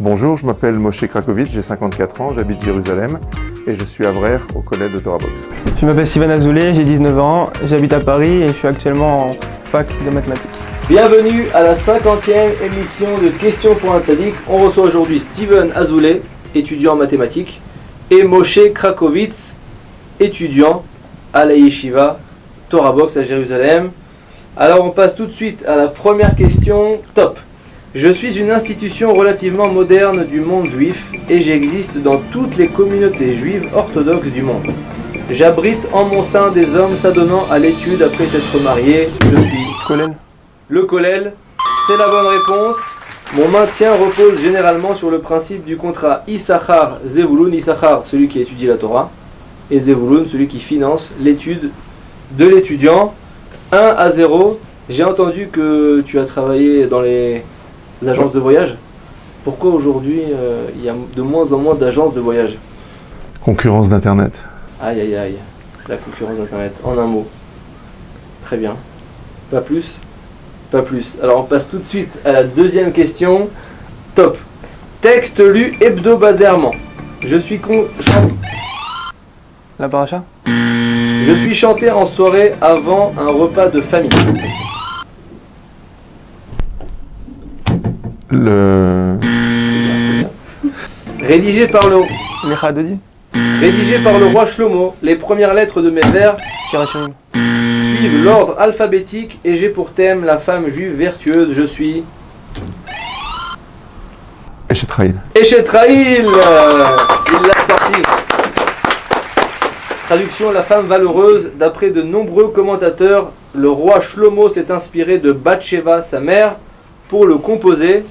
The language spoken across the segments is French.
Bonjour, je m'appelle Moshe Krakovic, j'ai 54 ans, j'habite Jérusalem et je suis avrère au collège de Torah Box. Je m'appelle Steven Azoulay, j'ai 19 ans, j'habite à Paris et je suis actuellement en fac de mathématiques. Bienvenue à la 50e émission de Questions pour un Tzadik. On reçoit aujourd'hui Steven Azoulay, étudiant en mathématiques, et Moshe Krakovic, étudiant à la Yeshiva Torah Box à Jérusalem. Alors on passe tout de suite à la première question. Top. Je suis une institution relativement moderne du monde juif et j'existe dans toutes les communautés juives orthodoxes du monde. J'abrite en mon sein des hommes s'adonnant à l'étude après s'être mariés. Je suis Kollel. le Kollel. C'est la bonne réponse. Mon maintien repose généralement sur le principe du contrat Issachar Zevulun. Issachar, celui qui étudie la Torah, et Zevulun, celui qui finance l'étude de l'étudiant. 1-0. J'ai entendu que tu as travaillé dans les agences de voyage. Pourquoi aujourd'hui il y a de moins en moins d'agences de voyage? Concurrence d'Internet. Aïe aïe aïe, la concurrence d'Internet, en un mot. Très bien. Pas plus? Pas plus. Alors on passe tout de suite à la deuxième question. Top. Texte lu hebdomadairement. Je suis La paracha. Je suis chanté en soirée avant un repas de famille. Le... C'est bien. Rédigé par le roi Shlomo, les premières lettres de mes vers Shirachirim. suivent l'ordre alphabétique et j'ai pour thème la femme juive vertueuse. Je suis Eshetraïl. Eshetraïl. Il l'a sorti. Traduction: la femme valeureuse. D'après de nombreux commentateurs, le roi Shlomo s'est inspiré de Bathsheba, sa mère, pour le composer.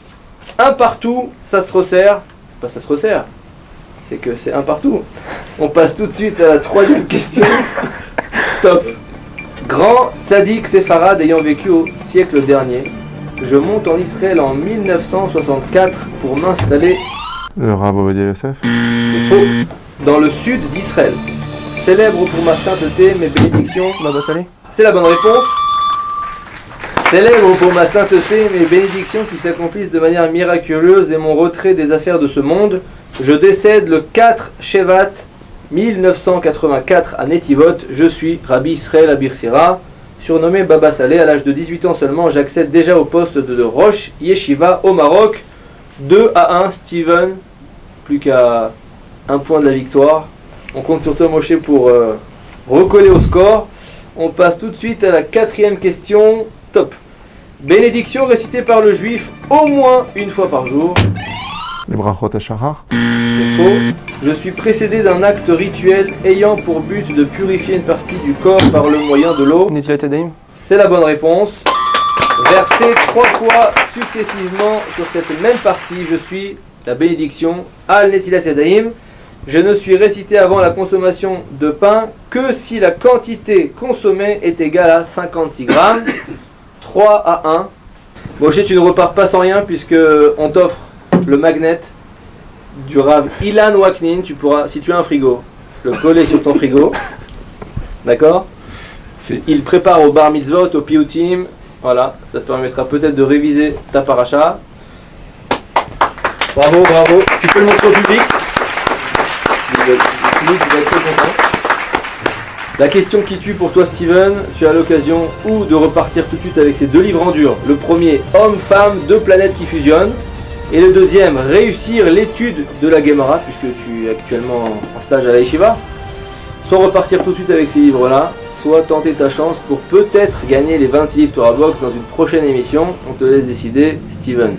Un partout, ça se resserre. Pas ça se resserre, c'est que c'est un partout. On passe tout de suite à la troisième question. Top. Grand tzaddik séfarade ayant vécu au siècle dernier. Je monte en Israël en 1964 pour m'installer. Le Rav Ovadia Yosef. C'est faux. Dans le sud d'Israël. Célèbre pour ma sainteté, mes bénédictions. Baba Salé. C'est la bonne réponse. Célèbre pour ma sainteté, mes bénédictions qui s'accomplissent de manière miraculeuse et mon retrait des affaires de ce monde. Je décède le 4 Shevat 1984 à Netivot. Je suis Rabbi Israël Abirsira, surnommé Baba Salé. À l'âge de 18 ans seulement, j'accède déjà au poste de Rosh Yeshiva au Maroc. 2-1, Steven. Plus qu'à un point de la victoire. On compte sur toi, Moshe, pour recoller au score. On passe tout de suite à la quatrième question. Top. Bénédiction récitée par le juif au moins une fois par jour. Les Brachot Hashachar. C'est faux. Je suis précédé d'un acte rituel ayant pour but de purifier une partie du corps par le moyen de l'eau. Netilat Yadayim. C'est la bonne réponse. Versé 3 fois successivement sur cette même partie, je suis la bénédiction Al Netilat Yadayim. Je ne suis récité avant la consommation de pain que si la quantité consommée est égale à 56 grammes. 3-1. Moshe, tu ne repars pas sans rien puisque on t'offre le magnet du Rav Ilan Waknin. Tu pourras, si tu as un frigo, le coller sur ton frigo. D'accord? Il prépare au bar mitzvot, au piyutim. Voilà, ça te permettra peut-être de réviser ta paracha. Bravo, bravo. Tu peux le montrer au public. Tu vas être très content. La question qui tue pour toi, Steven, tu as l'occasion ou de repartir tout de suite avec ces 2 livres en dur. Le premier, Homme-Femme, 2 planètes qui fusionnent. Et le deuxième, réussir l'étude de la Gemara, puisque tu es actuellement en stage à la Yeshiva. Soit repartir tout de suite avec ces livres-là, soit tenter ta chance pour peut-être gagner les 26 livres Torah Box dans une prochaine émission. On te laisse décider, Steven.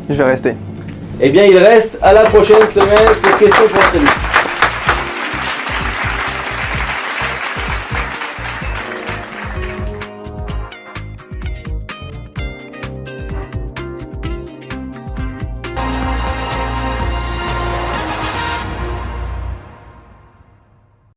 Je vais rester. Eh bien, il reste à la prochaine semaine pour Questions pour un Tzadik.